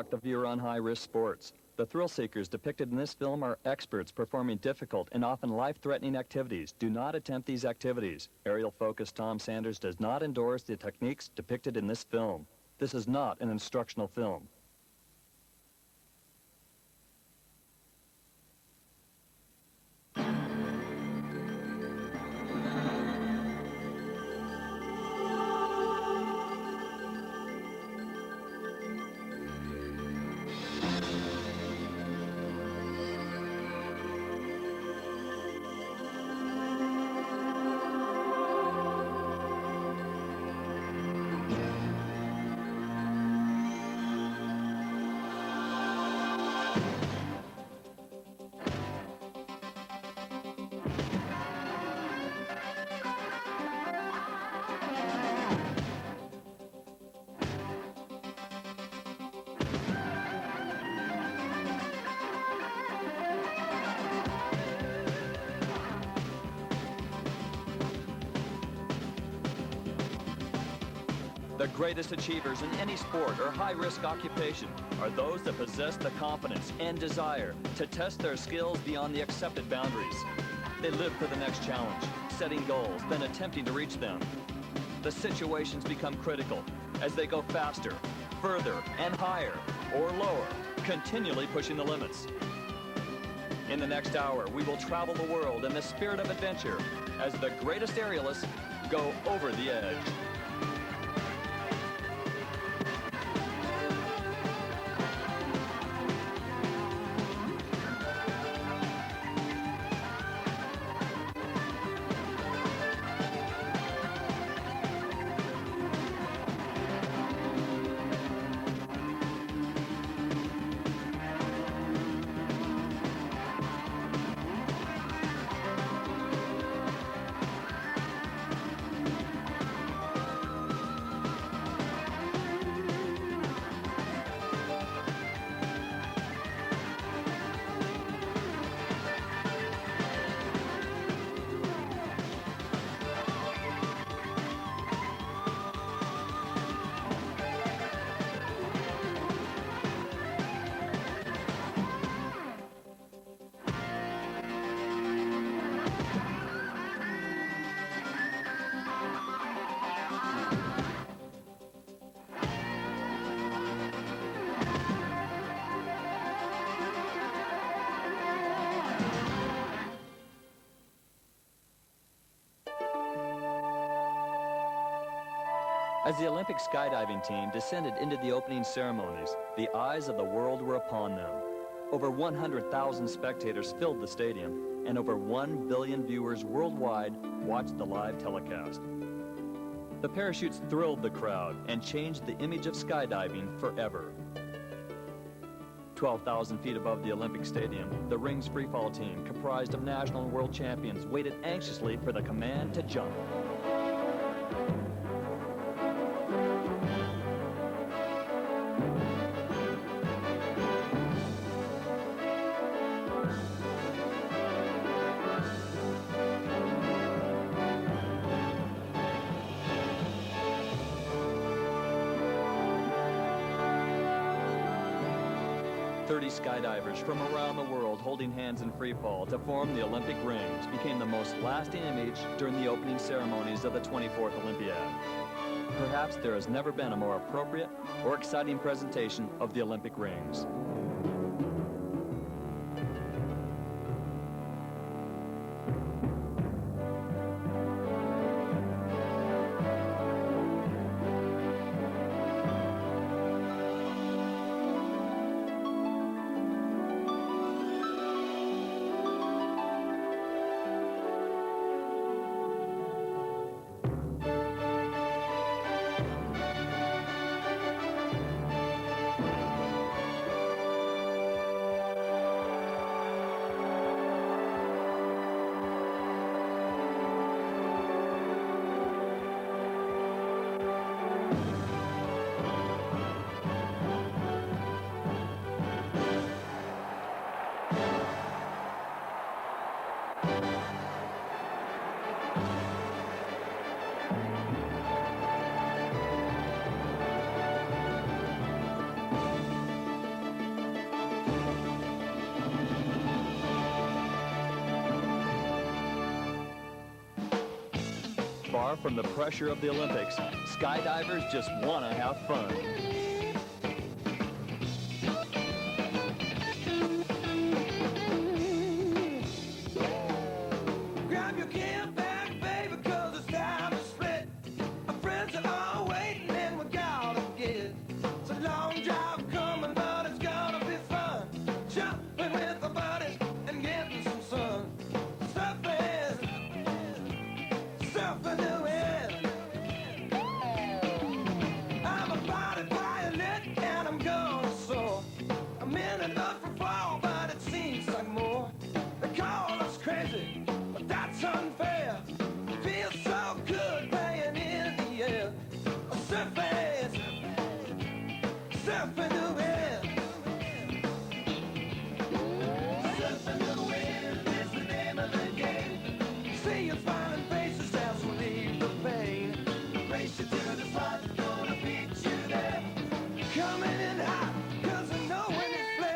the viewer on high-risk sports. The thrill seekers depicted in this film are experts performing difficult and often life-threatening activities. Do not attempt these activities. Aerial-focused Tom Sanders does not endorse the techniques depicted in this film. This is not an instructional film. The greatest achievers in any sport or high-risk occupation are those that possess the confidence and desire to test their skills beyond the accepted boundaries. They live for the next challenge, setting goals, then attempting to reach them. The situations become critical as they go faster, further, and higher, or lower, continually pushing the limits. In the next hour, we will travel the world in the spirit of adventure as the greatest aerialists go over the edge. As the Olympic skydiving team descended into the opening ceremonies, the eyes of the world were upon them. Over 100,000 spectators filled the stadium, and over 1 billion viewers worldwide watched the live telecast. The parachutes thrilled the crowd and changed the image of skydiving forever. 12,000 feet above the Olympic Stadium, the Rings freefall team, comprised of national and world champions, waited anxiously for the command to jump. Skydivers from around the world holding hands in free fall to form the Olympic rings became the most lasting image during the opening ceremonies of the 24th Olympiad. Perhaps there has never been a more appropriate or exciting presentation of the Olympic rings. far from the pressure of the Olympics, skydivers just want to have fun. Grab your camp bag, baby, 'cause it's time to split. Our friends are all waiting and we gotta get. It's a long drive coming, but it's gonna be fun. Jumping with the buddies and getting some sun. Surfing the wind. I'm a body violet and I'm gonna soar. I'm in enough for fall, but it seems like more. They call us crazy, but that's unfair. Feels so good playing in the air. Surfing, surfing the wind. Surfing the wind is the name of the game. See your smiling faces as we leave the pain. Race you to the spot, gonna beat you there. Coming in hot, 'cause I know when it's flare.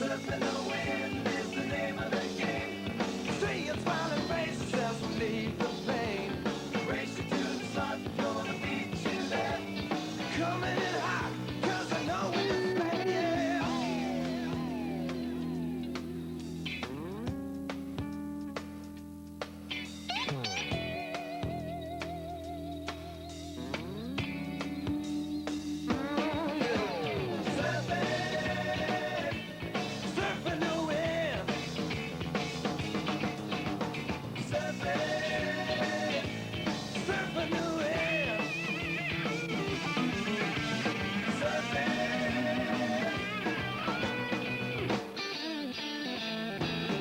Surfing the wind is the name of the game. See your smiling faces as we leave the pain. Race you to the sun, gonna beat you there. Coming in hot, 'cause I know when it's bad, yeah. Surfing the wind. Surfing the wind.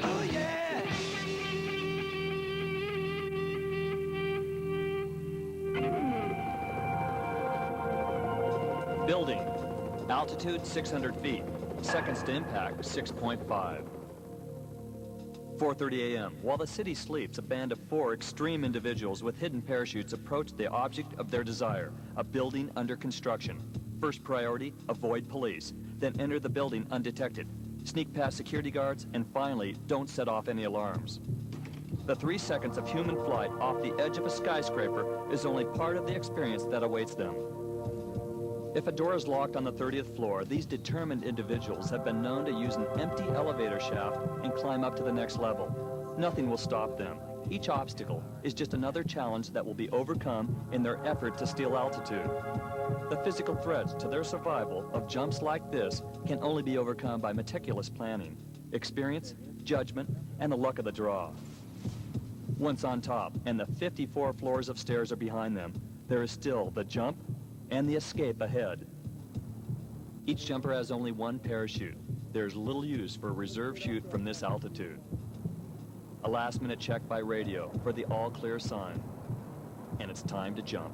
Oh yeah. Building. Altitude 600 feet. Seconds to impact 6.5. 4:30 a.m. While the city sleeps, a band of 4 extreme individuals with hidden parachutes approach the object of their desire, a building under construction. First priority, avoid police. Then enter the building undetected. Sneak past security guards, and finally, don't set off any alarms. The 3 seconds of human flight off the edge of a skyscraper is only part of the experience that awaits them. If a door is locked on the 30th floor, these determined individuals have been known to use an empty elevator shaft and climb up to the next level. Nothing will stop them. Each obstacle is just another challenge that will be overcome in their effort to steal altitude. The physical threats to their survival of jumps like this can only be overcome by meticulous planning, experience, judgment, and the luck of the draw. Once on top, and the 54 floors of stairs are behind them, there is still the jump and the escape ahead. Each jumper has only one parachute. There's little use for a reserve chute from this altitude. A last-minute check by radio for the all-clear sign. And it's time to jump.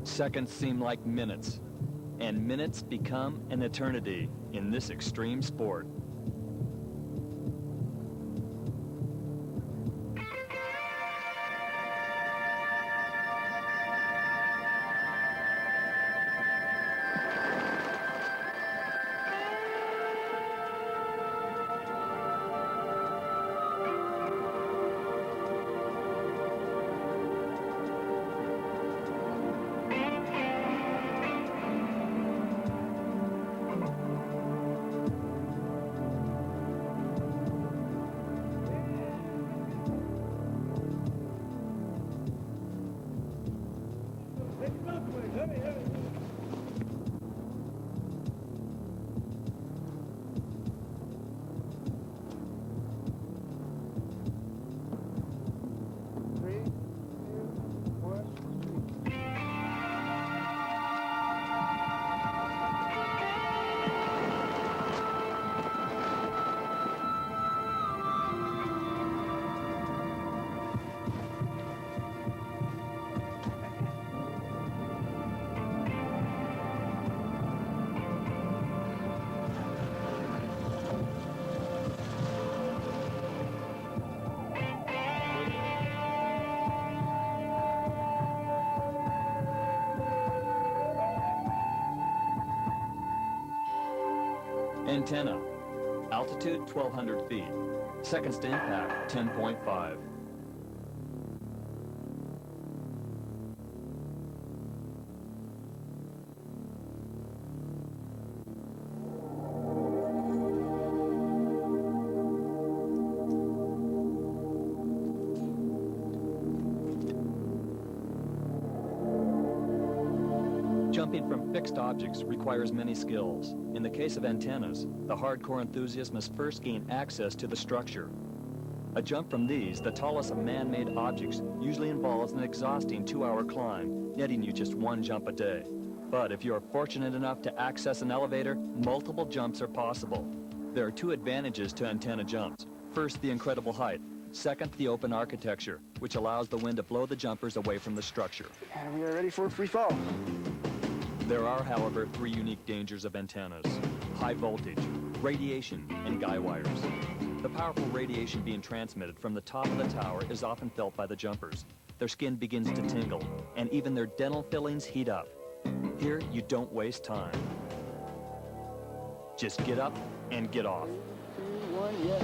Seconds seem like minutes, and minutes become an eternity in this extreme sport. Antenna. Altitude 1,200 feet. Seconds to impact 10.5. Jumping from fixed objects requires many skills. In the case of antennas, the hardcore enthusiast must first gain access to the structure. A jump from these, the tallest of man-made objects, usually involves an exhausting 2-hour climb, netting you just 1 jump a day. But if you are fortunate enough to access an elevator, multiple jumps are possible. There are 2 advantages to antenna jumps. First, the incredible height. Second, the open architecture, which allows the wind to blow the jumpers away from the structure. And we are ready for a free fall. There are, however, 3 unique dangers of antennas: high voltage, radiation, and guy wires. The powerful radiation being transmitted from the top of the tower is often felt by the jumpers. Their skin begins to tingle, and even their dental fillings heat up. Here, you don't waste time. Just get up and get off. 2, 1, yeah.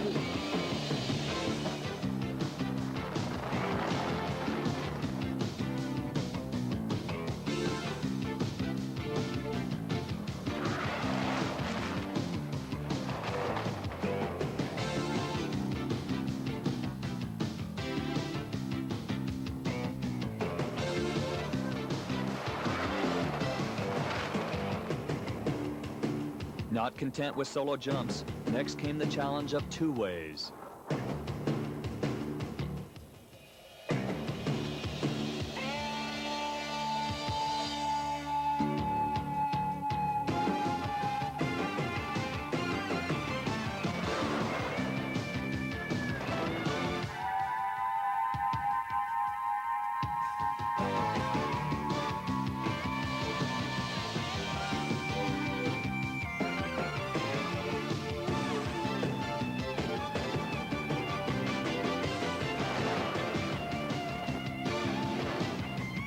Not content with solo jumps, next came the challenge of 2 ways.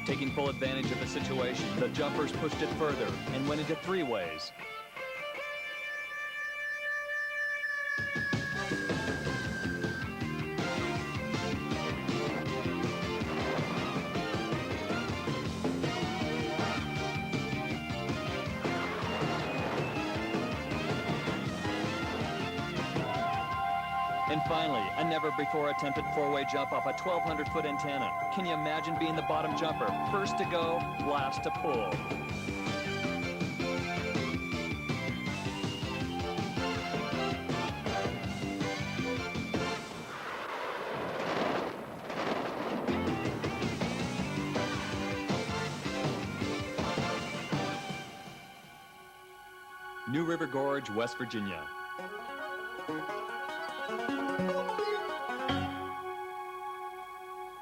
Taking full advantage of the situation, the jumpers pushed it further and went into 3 ways. And finally, a never-before-attempted 4-way jump off a 1,200-foot antenna. Can you imagine being the bottom jumper? First to go, last to pull. New River Gorge, West Virginia.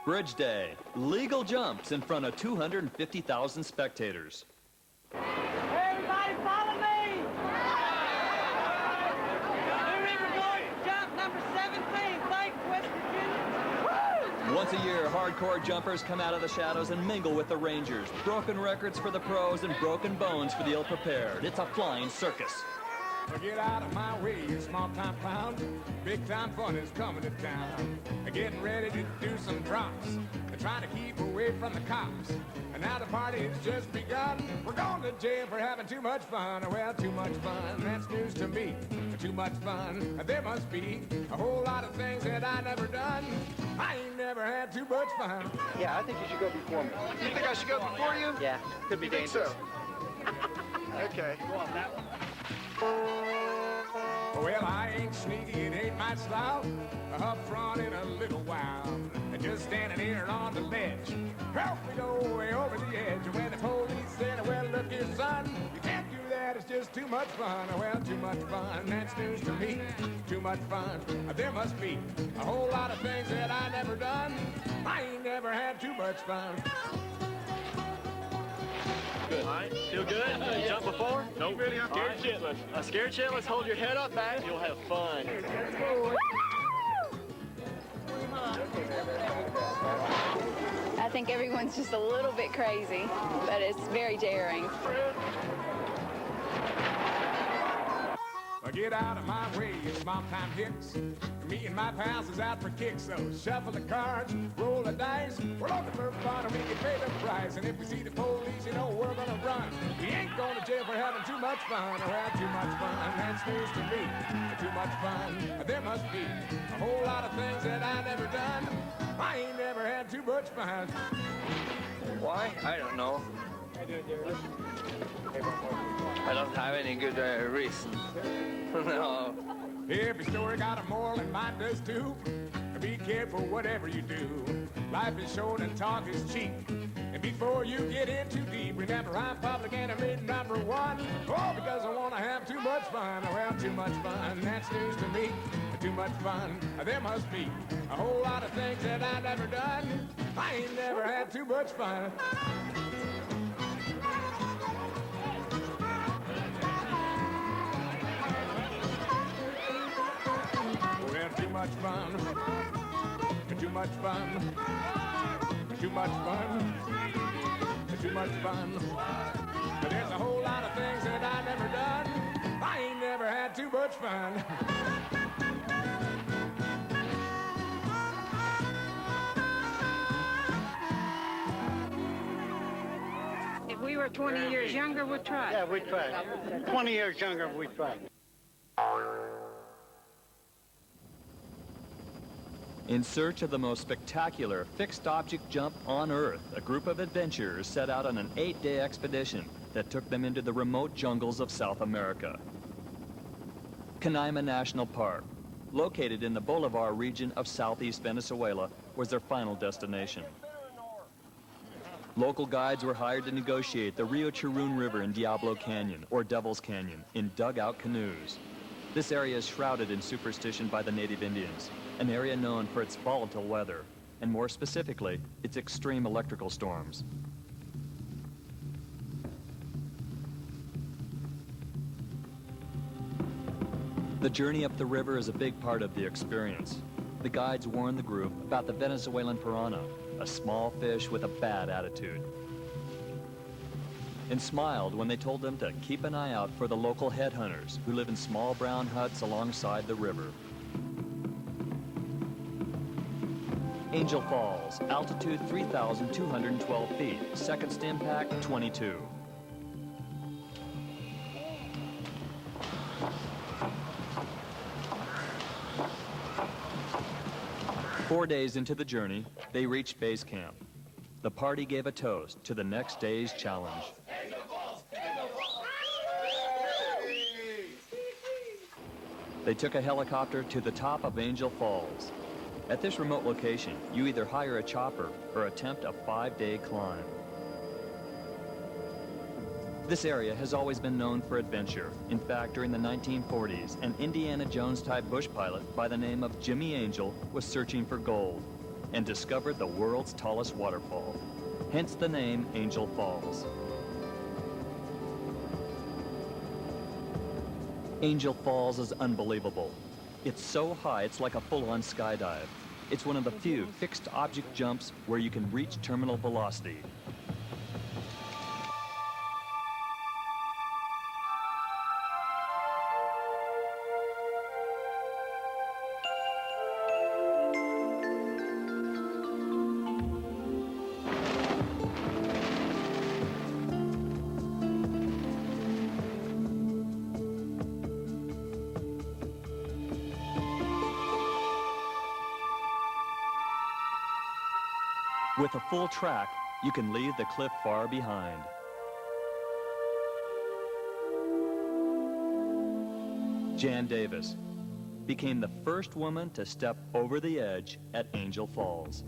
Bridge Day. Legal jumps in front of 250,000 spectators. Everybody follow me! New River Gorge jump number 17. Thanks, West Virginia. Woo! Once a year, hardcore jumpers come out of the shadows and mingle with the Rangers. Broken records for the pros and broken bones for the ill-prepared. It's a flying circus. Get out of my way, you small-time clown. Big-time fun is coming to town. Getting ready to do some drops. Trying to keep away from the cops. And now the party's just begun. We're going to jail for having too much fun. Well, too much fun, that's news to me. Too much fun, there must be a whole lot of things that I never done. I ain't never had too much fun. Yeah, I think you should go before me. You think I should go before you? Yeah, could be You think dangerous. so? Okay. Go on that one. Well, I ain't sneaky, it ain't my style. Up front in a little while. Just standing here on the ledge. Help me go way over the edge. When the police said, well, look here, son, you can't do that, it's just too much fun. Well, too much fun, that's news to me. Too much fun, there must be a whole lot of things that I never done. I ain't never had too much fun. Good. All right. Feel good? Jump before? Nope. Scared shitless. Scared shitless. Hold your head up back. You'll have fun. I think everyone's just a little bit crazy, but it's very daring. Get out of my way, it's small time hits. Me and my pals is out for kicks, so shuffle the cards, roll the dice. We're looking for fun and we can pay the price. And if we see the police, you know we're gonna run. We ain't going to jail for having too much fun. Well, too much fun, that's news to me. Too much fun, there must be a whole lot of things that I never done. I ain't never had too much fun. Why? I don't know. I don't have any good reason. No. Every story got a moral and mine does too. Be careful whatever you do. Life is short and talk is cheap. And before you get in too deep, remember I'm public enemy number one. Oh, because I want to have too much fun. Well, too much fun, that's news to me. Too much fun, there must be a whole lot of things that I never done. I ain't never had too much fun. Well, too much fun. Too much fun. Too much fun. Too much fun. But there's a whole lot of things that I never done. I ain't never had too much fun. If we were 20 years younger, we'd try. Yeah, we'd try. 20 years younger, we'd try. In search of the most spectacular fixed object jump on Earth, a group of adventurers set out on an 8-day expedition that took them into the remote jungles of South America. Canaima National Park, located in the Bolivar region of southeast Venezuela, was their final destination. Local guides were hired to negotiate the Rio Chirun River in Diablo Canyon, or Devil's Canyon, in dugout canoes. This area is shrouded in superstition by the native Indians, an area known for its volatile weather, and more specifically, its extreme electrical storms. The journey up the river is a big part of the experience. The guides warned the group about the Venezuelan piranha, a small fish with a bad attitude, and smiled when they told them to keep an eye out for the local headhunters who live in small brown huts alongside the river. Angel Falls, altitude 3,212 feet, second stim pack 22. Four days into the journey, they reached base camp. The party gave a toast to the next day's challenge. They took a helicopter to the top of Angel Falls. At this remote location, you either hire a chopper or attempt a 5-day climb. This area has always been known for adventure. In fact, during the 1940s, an Indiana Jones-type bush pilot by the name of Jimmy Angel was searching for gold and discovered the world's tallest waterfall, hence the name Angel Falls. Angel Falls is unbelievable. It's so high, it's like a full-on skydive. It's one of the few fixed object jumps where you can reach terminal velocity. With a full track, you can leave the cliff far behind. Jan Davis became the first woman to step over the edge at Angel Falls.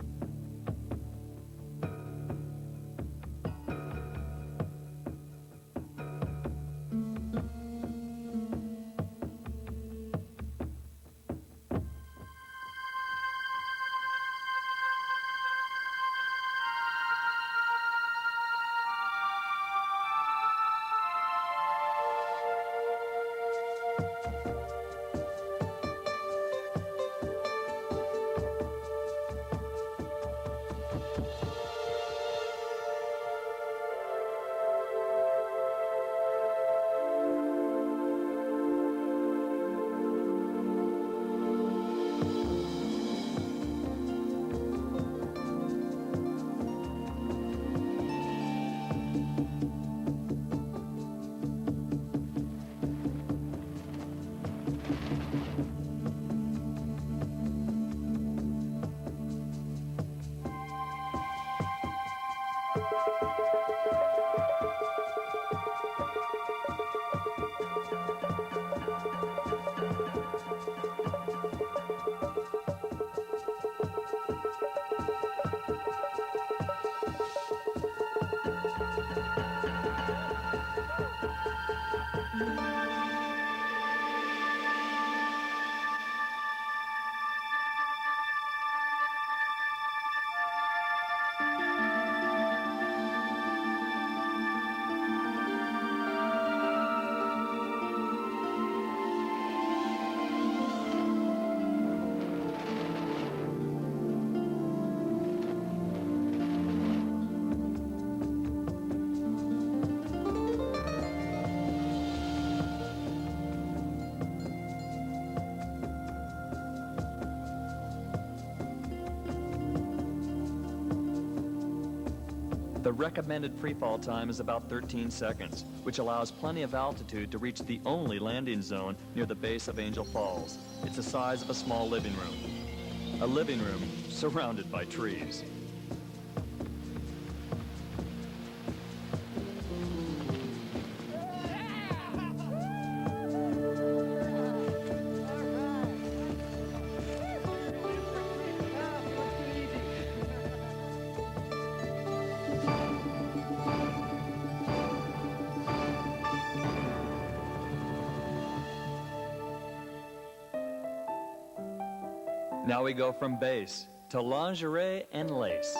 The recommended freefall time is about 13 seconds, which allows plenty of altitude to reach the only landing zone near the base of Angel Falls. It's the size of a small living room. A living room surrounded by trees. Now we go from base to lingerie and lace.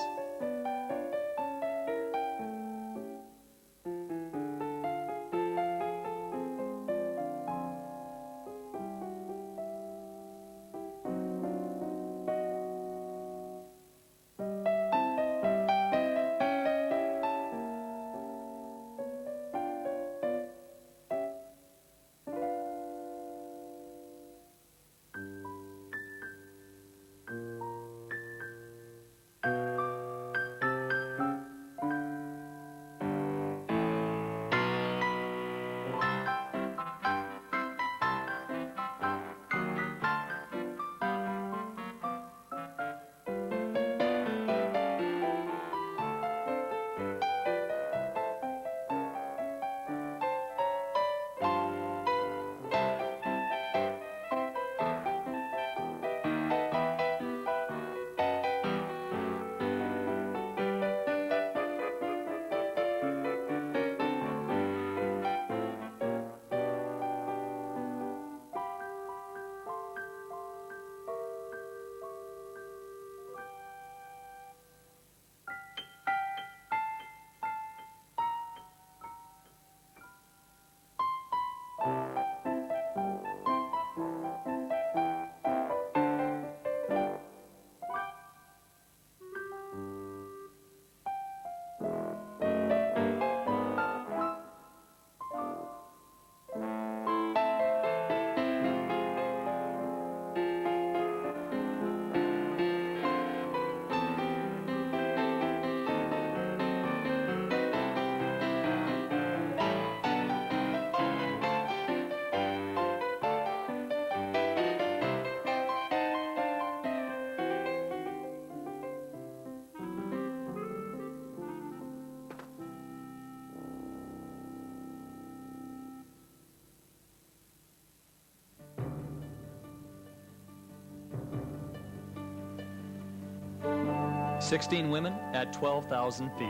"16 women at 12,000 feet.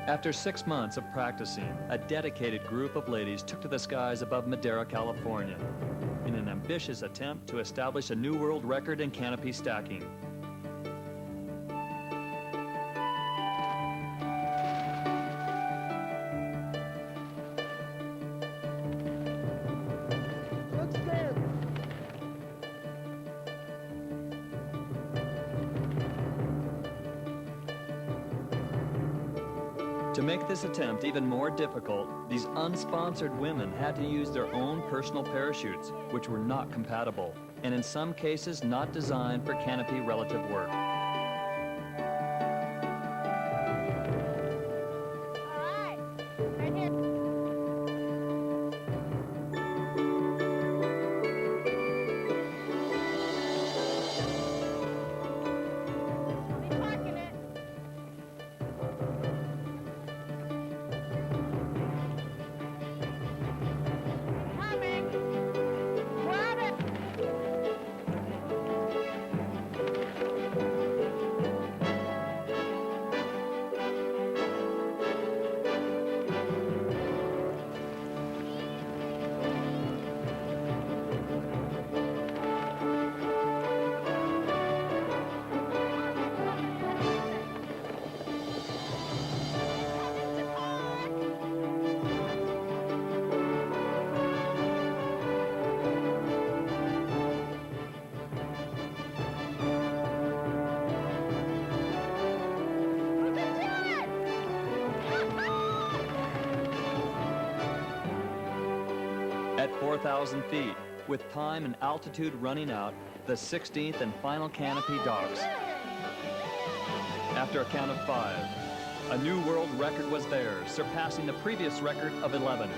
After 6 months of practicing, a dedicated group of ladies took to the skies above Madera, California, in an ambitious attempt to establish a new world record in canopy stacking. To make this attempt even more difficult, these unsponsored women had to use their own personal parachutes, which were not compatible, and in some cases not designed for canopy relative work. 4,000 feet. With time and altitude running out, the 16th and final canopy docks. After a count of 5, a new world record was theirs, surpassing the previous record of 11.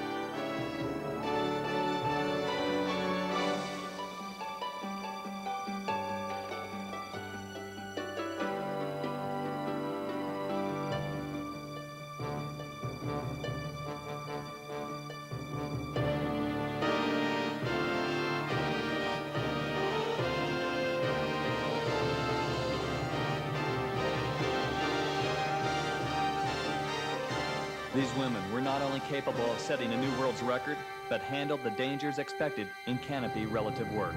These women were not only capable of setting a new world's record, but handled the dangers expected in canopy relative work.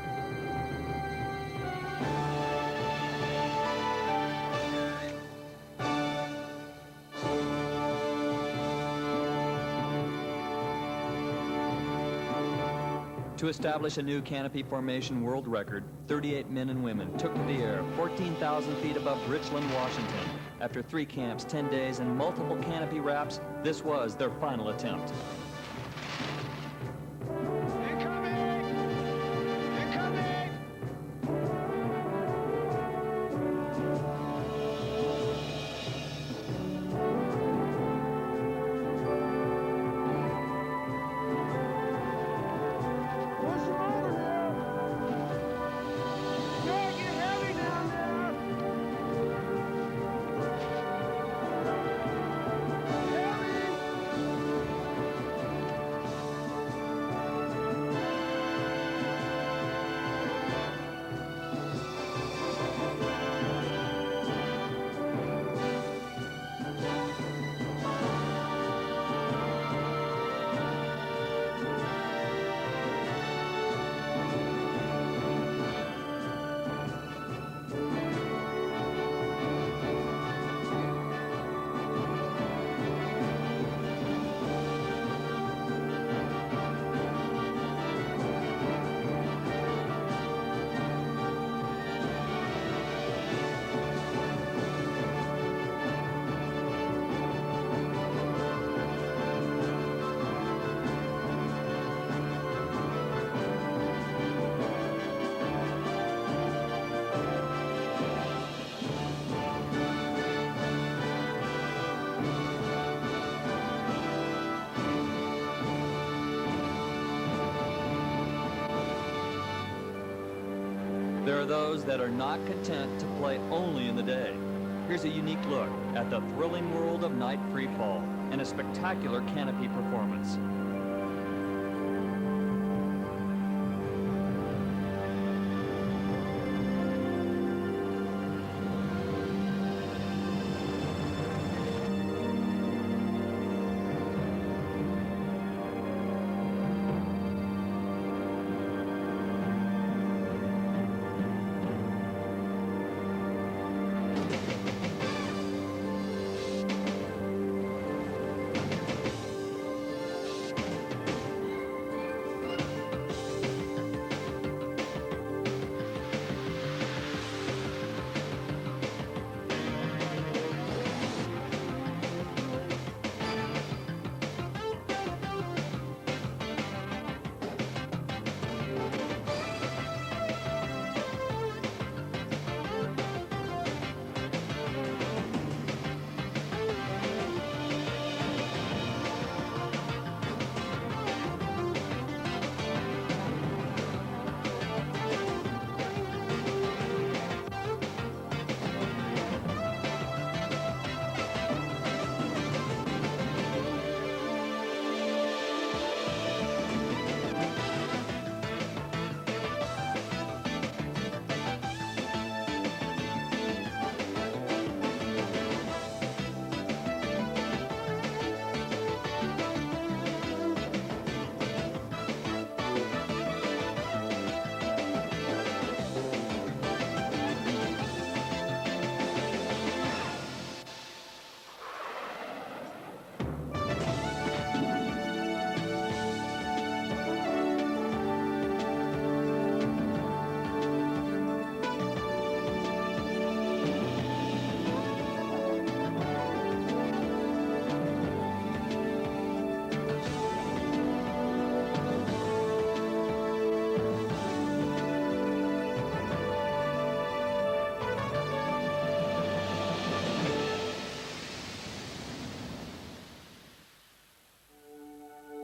To establish a new canopy formation world record, 38 men and women took to the air 14,000 feet above Richland, Washington. After 3 camps, 10 days, and multiple canopy wraps, this was their final attempt. There are those that are not content to play only in the day. Here's a unique look at the thrilling world of night free fall and a spectacular canopy performance.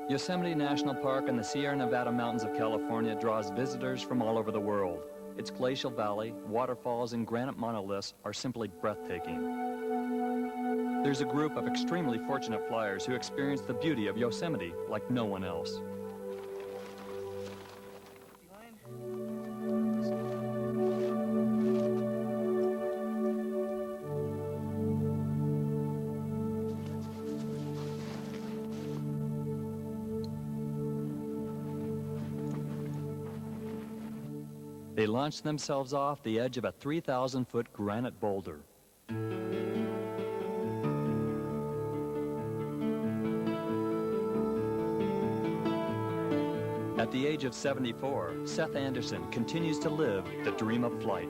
Yosemite National Park in the Sierra Nevada mountains of California draws visitors from all over the world. Its glacial valley, waterfalls, and granite monoliths are simply breathtaking. There's a group of extremely fortunate flyers who experience the beauty of Yosemite like no one else. They launched themselves off the edge of a 3,000-foot granite boulder. At the age of 74, Seth Anderson continues to live the dream of flight.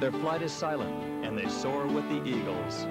Their flight is silent, and they soar with the eagles.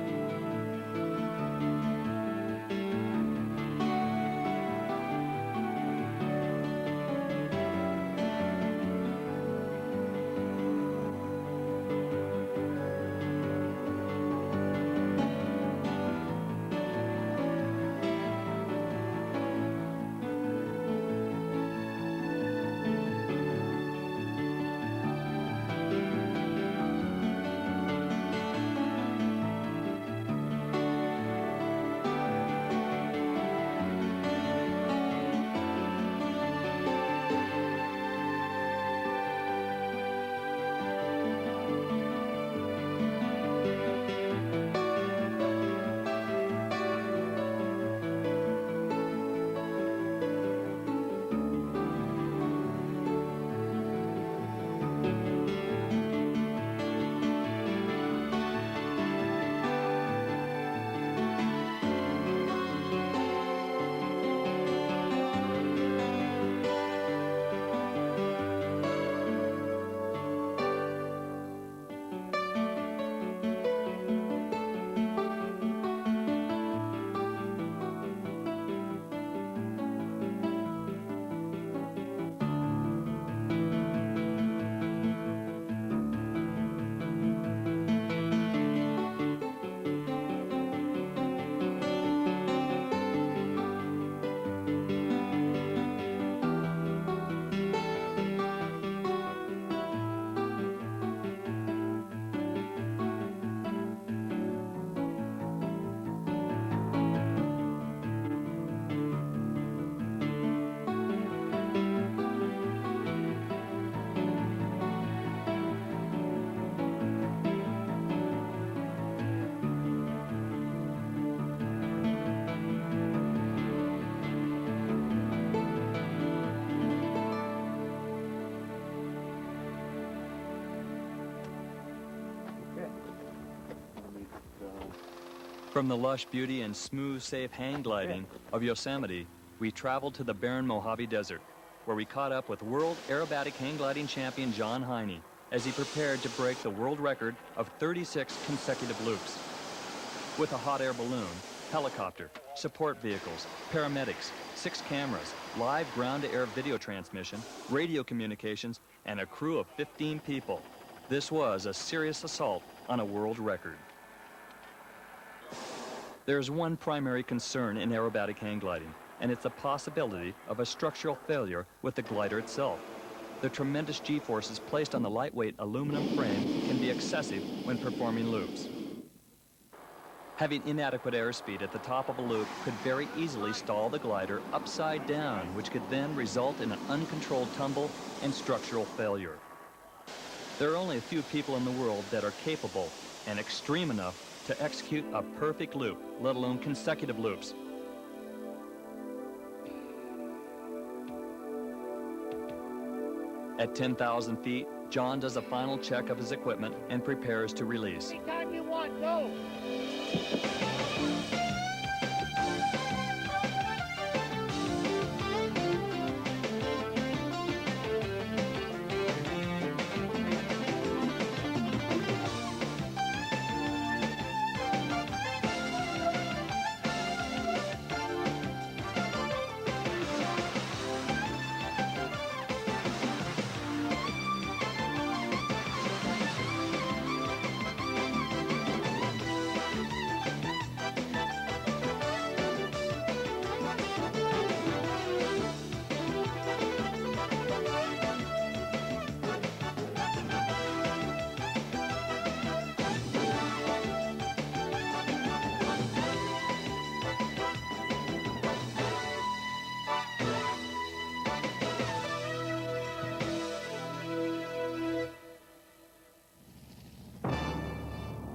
From the lush beauty and smooth, safe hang gliding of Yosemite, we traveled to the barren Mojave Desert, where we caught up with world aerobatic hang gliding champion John Heine as he prepared to break the world record of 36 consecutive loops. With a hot air balloon, helicopter, support vehicles, paramedics, 6 cameras, live ground-to-air video transmission, radio communications, and a crew of 15 people, this was a serious assault on a world record. There's one primary concern in aerobatic hang gliding, and it's the possibility of a structural failure with the glider itself. The tremendous G-forces placed on the lightweight aluminum frame can be excessive when performing loops. Having inadequate airspeed at the top of a loop could very easily stall the glider upside down, which could then result in an uncontrolled tumble and structural failure. There are only a few people in the world that are capable and extreme enough to execute a perfect loop, let alone consecutive loops. At 10,000 feet, John does a final check of his equipment and prepares to release. Anytime you want, go!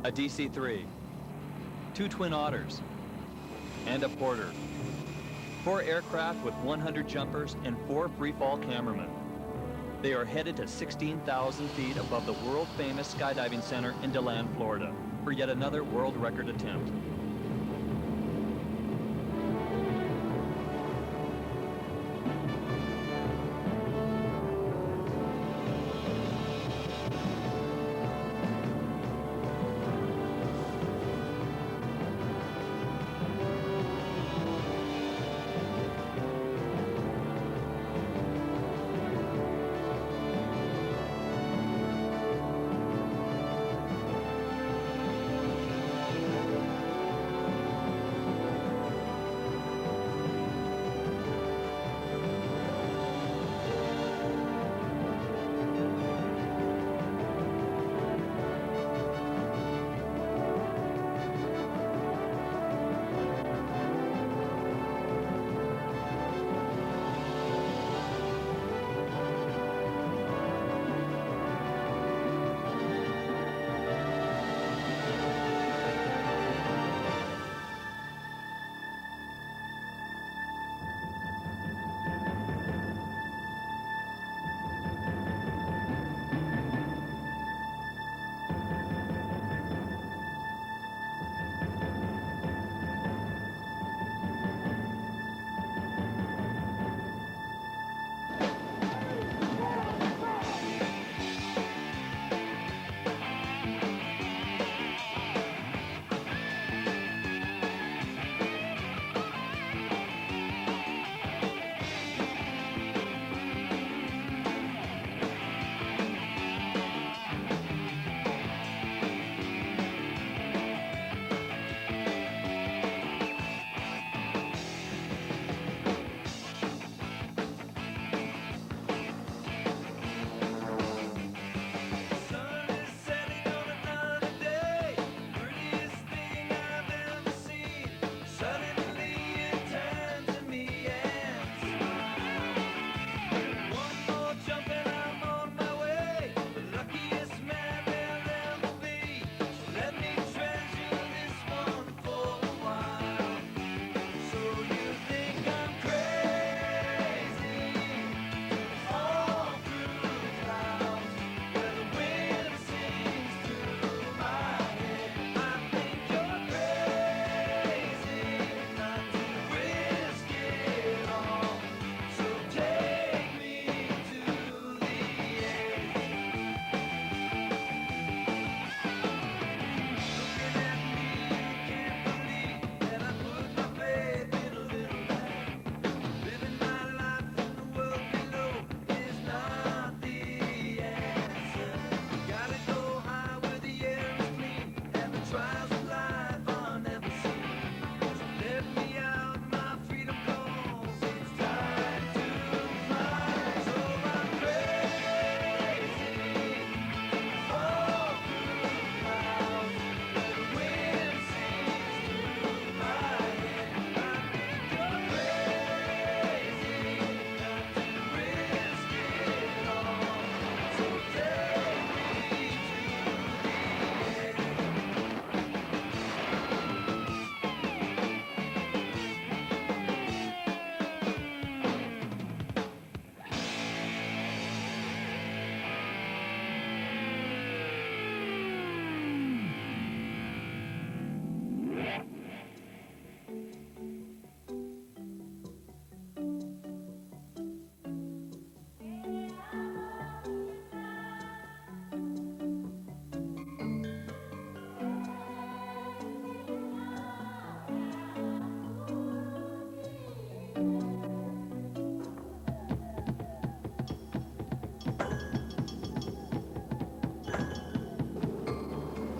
a DC-3, 2 Twin Otters, and a Porter. 4 aircraft with 100 jumpers and 4 free-fall cameramen. They are headed to 16,000 feet above the world-famous skydiving center in DeLand, Florida, for yet another world record attempt.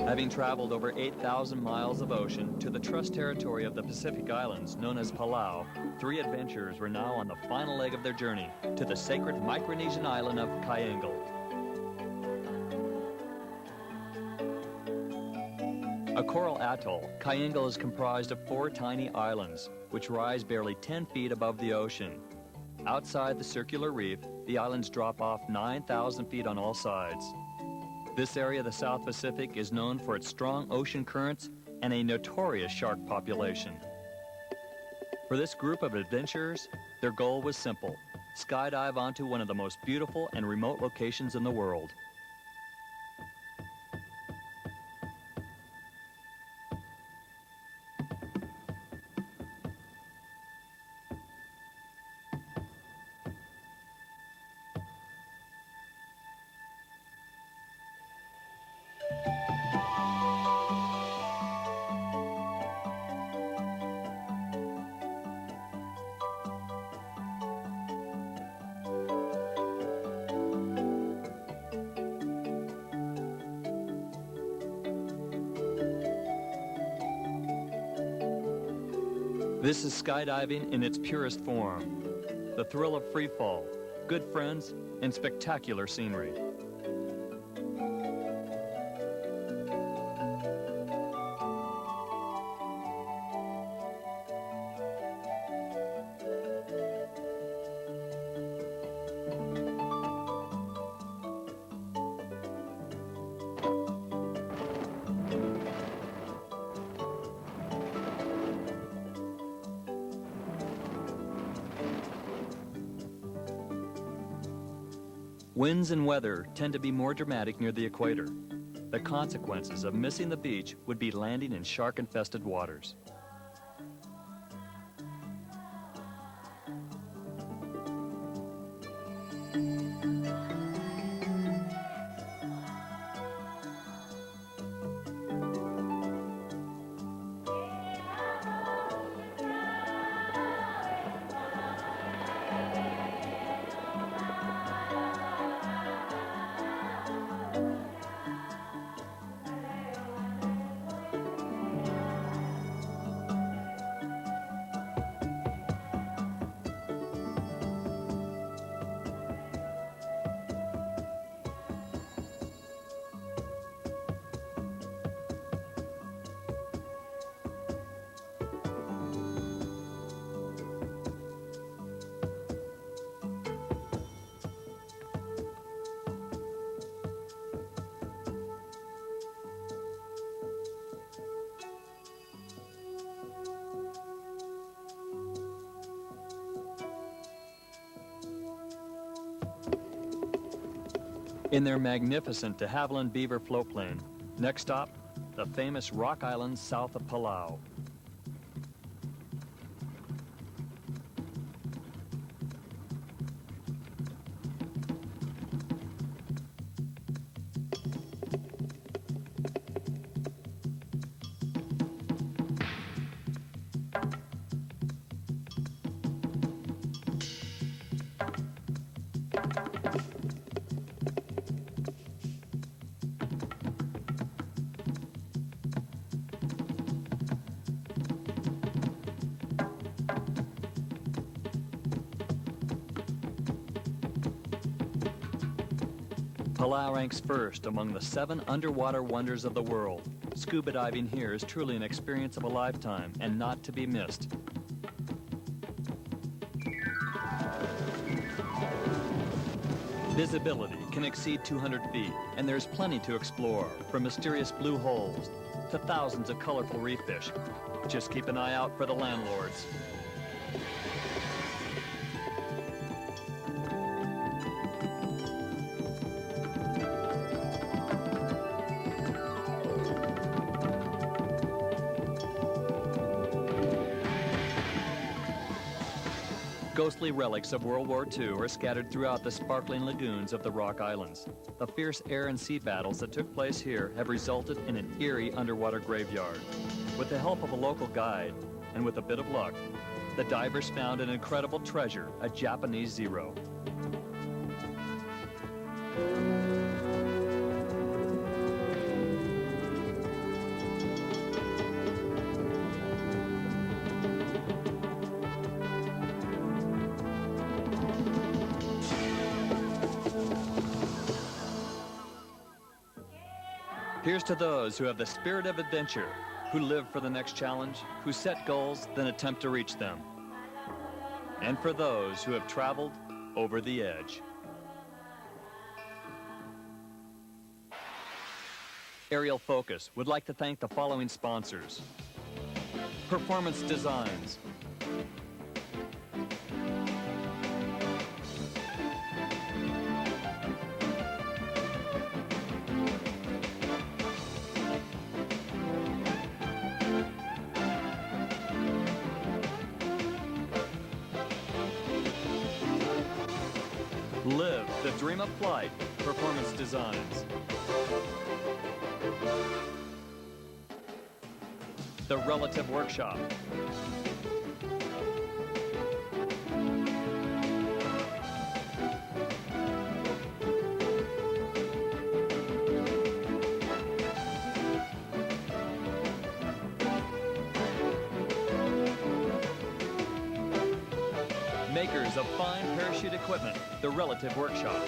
Having traveled over 8,000 miles of ocean to the trust territory of the Pacific Islands, known as Palau, 3 adventurers were now on the final leg of their journey to the sacred Micronesian island of Kyangle. A coral atoll, Kyangle is comprised of 4 tiny islands, which rise barely 10 feet above the ocean. Outside the circular reef, the islands drop off 9,000 feet on all sides. This area of the South Pacific is known for its strong ocean currents and a notorious shark population. For this group of adventurers, their goal was simple: skydive onto one of the most beautiful and remote locations in the world. This is skydiving in its purest form. The thrill of free fall, good friends, and spectacular scenery. Winds and weather tend to be more dramatic near the equator. The consequences of missing the beach would be landing in shark-infested waters. In their magnificent de Havilland Beaver floatplane, next stop, the famous Rock Islands south of Palau. Palau ranks first among the 7 underwater wonders of the world. Scuba diving here is truly an experience of a lifetime and not to be missed. Visibility can exceed 200 feet, and there's plenty to explore, from mysterious blue holes to thousands of colorful reef fish. Just keep an eye out for the landlords. Ghostly relics of World War II are scattered throughout the sparkling lagoons of the Rock Islands. The fierce air and sea battles that took place here have resulted in an eerie underwater graveyard. With the help of a local guide, and with a bit of luck, the divers found an incredible treasure, a Japanese Zero. Here's to those who have the spirit of adventure, who live for the next challenge, who set goals, then attempt to reach them. And for those who have traveled over the edge. Aerial Focus would like to thank the following sponsors. Performance Designs. Live the dream of flight. Performance Designs. The Relative Workshop. Makers of fine parachute equipment, the Relative Workshop.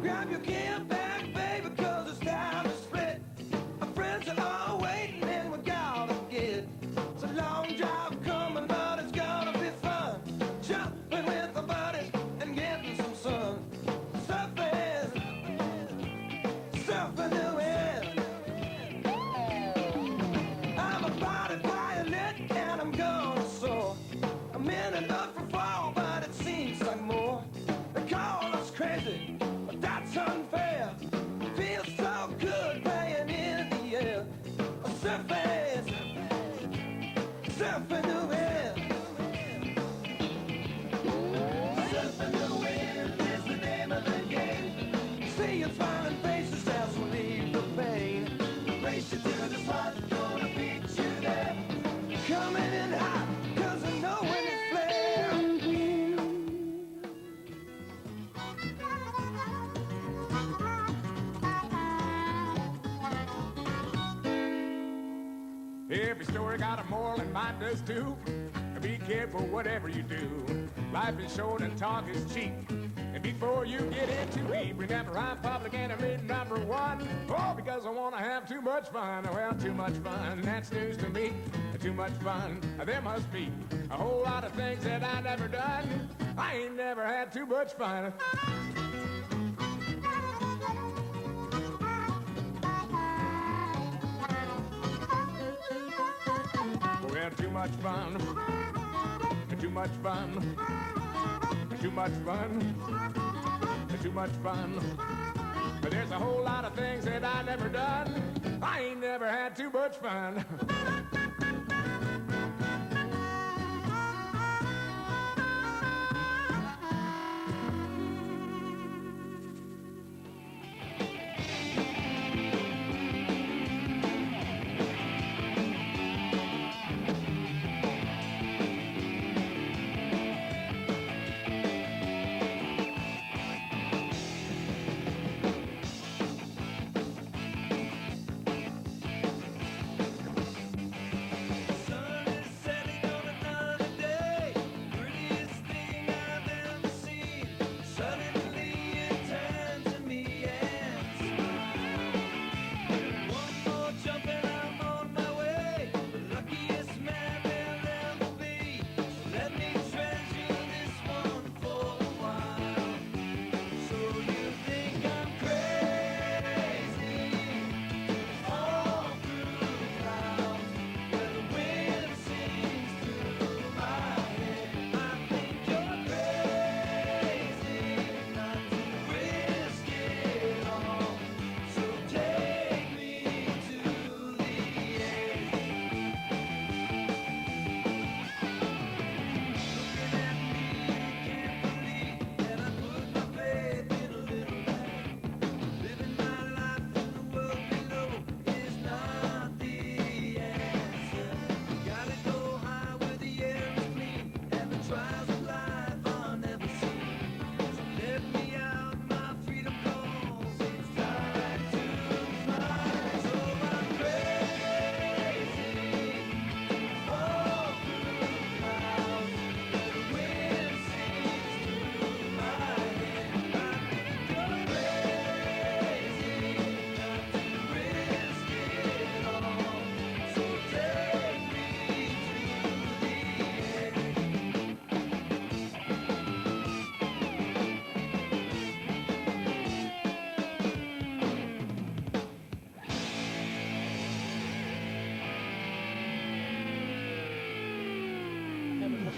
Grab your gear back, baby, 'cause it's time to split. Our friends are all waiting and we gotta get. It's a long drive coming, but it's gonna be fun. Jumping with the buddies and getting some sun. Surfing, surfing the wind. I'm a body violet and I'm gonna soar. I'm in enough for fall, but it seems like more. They call us crazy, but that's unfair. Feels so good playing in the air. Surfing, surfing the wind. Surfing the wind is the name of the game. See your smiling faces as we leave the pain. Race you to the spot, gonna beat you there. Coming in hot, 'cause I know when it's flare. Every story got a moral and mine does too. Be careful whatever you do. Life is short and talk is cheap. And before you get in too deep, remember I'm public enemy number one. Oh, because I want to have too much fun. Well, too much fun, that's news to me. Too much fun, there must be a whole lot of things that I never done. I ain't never had too much fun. Well, too much fun, too much fun, too much fun, too much fun. But there's a whole lot of things that I never done. I ain't never had too much fun.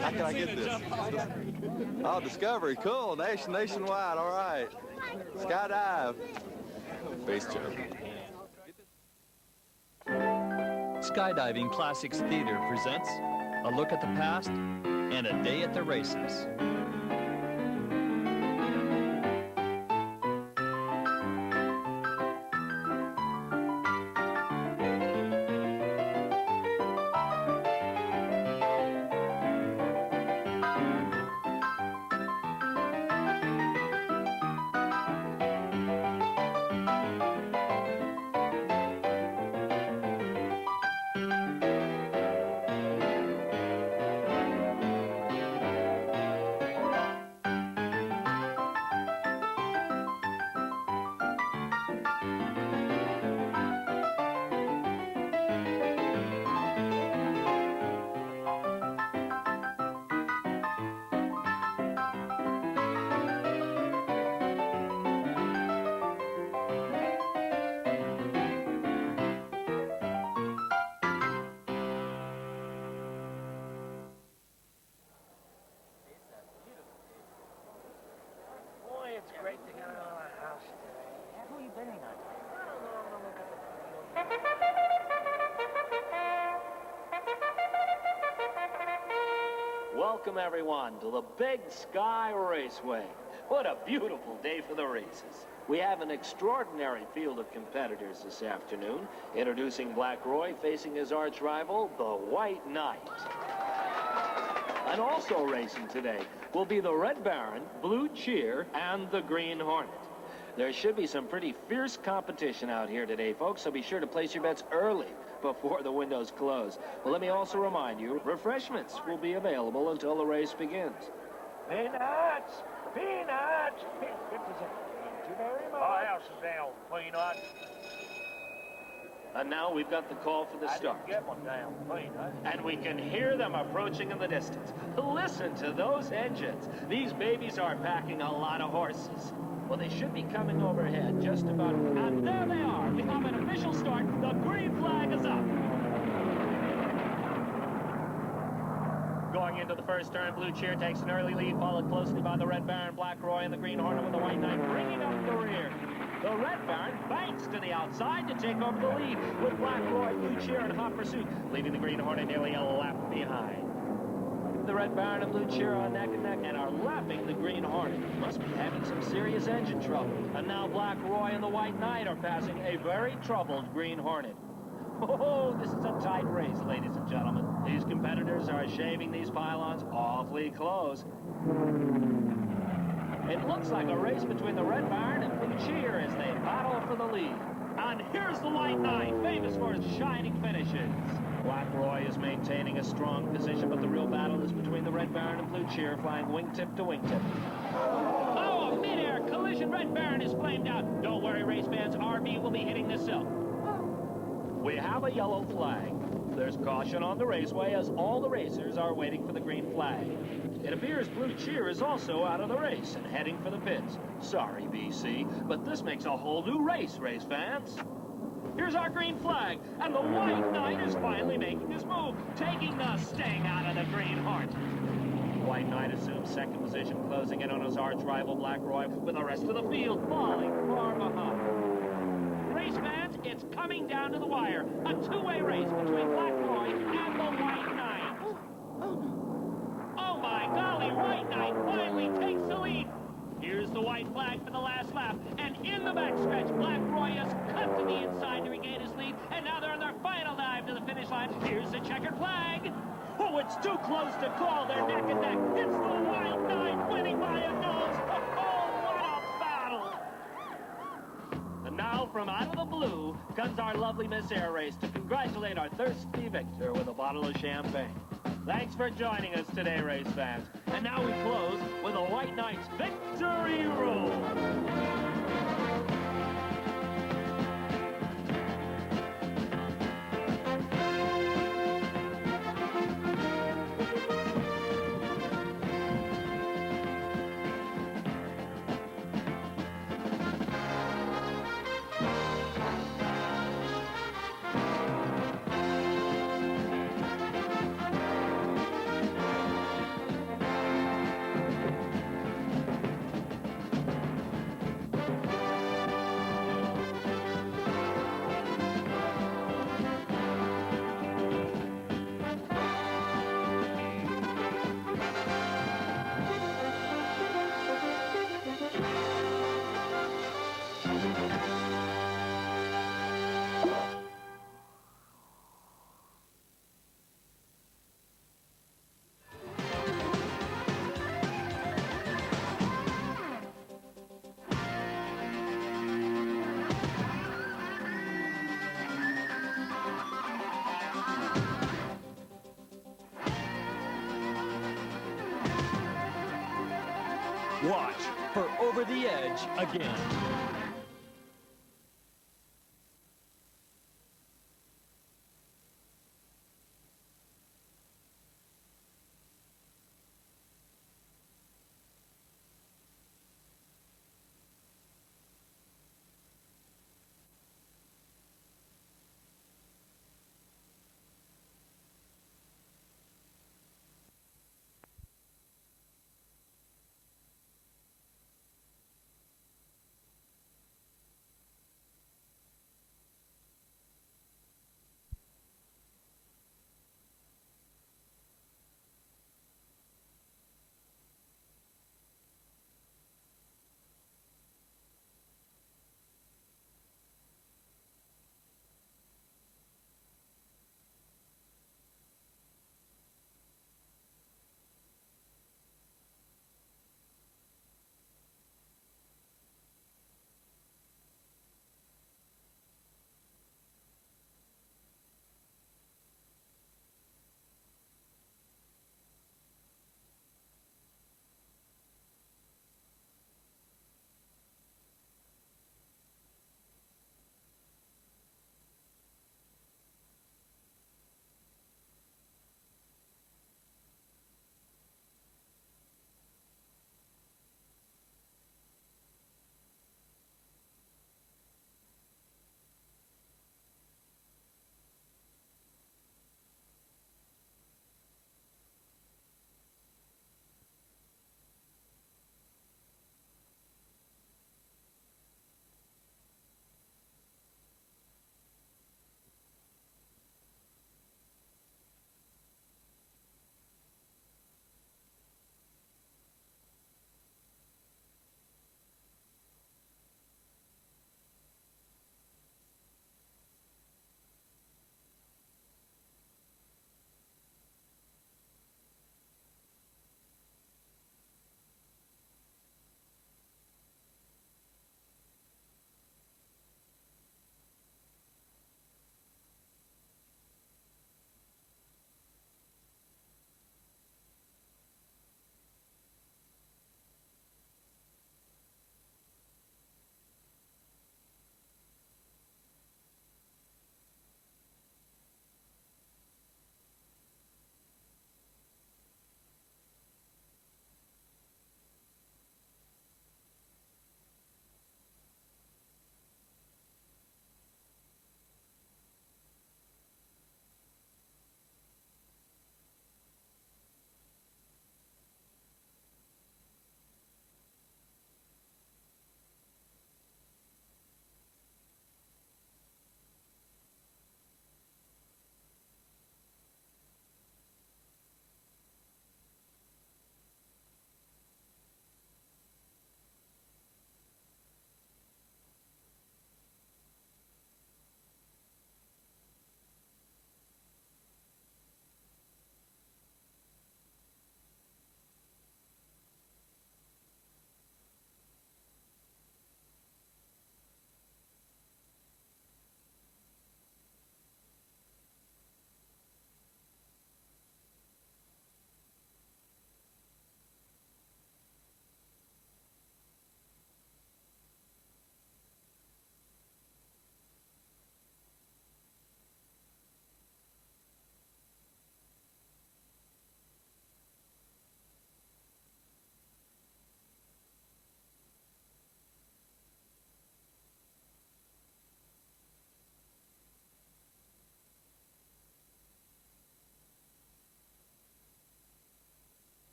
How can I get this? Oh, Discovery, cool. Nationwide, all right. Skydive. Base jump. Skydiving Classics Theater presents a look at the past and a day at the races. Welcome, everyone, to the Big Sky Raceway. What a beautiful day for the races. We have an extraordinary field of competitors this afternoon. Introducing Black Roy facing his arch rival, the White Knight. And also racing today will be the Red Baron, Blue Cheer, and the Green Hornet. There should be some pretty fierce competition out here today, folks, so be sure to place your bets early before the windows close. Well, let me also remind you, refreshments will be available until the race begins. Peanuts! Peanuts! Thank you very much. Oh, have some down, peanuts. And now we've got the call for the start. I didn't get one down, peanuts. And we can hear them approaching in the distance. Listen to those engines. These babies are packing a lot of horses. Well, they should be coming overhead just about. And there they are. We have an official start. The green flag is up. Going into the first turn, Blue Cheer takes an early lead, followed closely by the Red Baron, Black Roy, and the Green Hornet with the White Knight bringing up the rear. The Red Baron banks to the outside to take over the lead, with Black Roy, Blue Cheer in hot pursuit, leaving the Green Hornet nearly a lap behind. The Red Baron and Blue Cheer are neck and neck and are lapping the Green Hornet. Must be having some serious engine trouble. And now Black Roy and the White Knight are passing a very troubled Green Hornet. Oh, this is a tight race, ladies and gentlemen. These competitors are shaving these pylons awfully close. It looks like a race between the Red Baron and Blue Cheer as they battle for the lead. And here's the White Knight, famous for his shining finishes. Black Roy is maintaining a strong position, but the real battle is between the Red Baron and Blue Cheer, flying wingtip to wingtip. Oh, a mid-air collision. Red Baron is flamed out. Don't worry, race fans. RB will be hitting the silk. We have a yellow flag. There's caution on the raceway as all the racers are waiting for the green flag. It appears Blue Cheer is also out of the race and heading for the pits. Sorry, BC, but this makes a whole new race fans. Here's our green flag, and the White Knight is finally making his move, taking the sting out of the Green Hornet. White Knight assumes second position, closing in on his arch rival Black Roy, with the rest of the field falling far behind. Race fans, it's coming down to the wire. A two-way race between Black Roy and the White Knight. Oh my golly, White Knight finally takes the lead. Here's the white flag for the last lap, and in the backstretch, Black Roy has cut to the inside to regain his lead, and now they're on their final dive to the finish line. Here's the checkered flag. Oh, it's too close to call. They're neck and neck. It's the White Knight winning by a nose. Oh, what a battle. And now, from out of the blue, comes our lovely Miss Air Race to congratulate our thirsty victor with a bottle of champagne. Thanks for joining us today, race fans. And now we close with a White Knight's victory roll. Watch for Over the Edge again.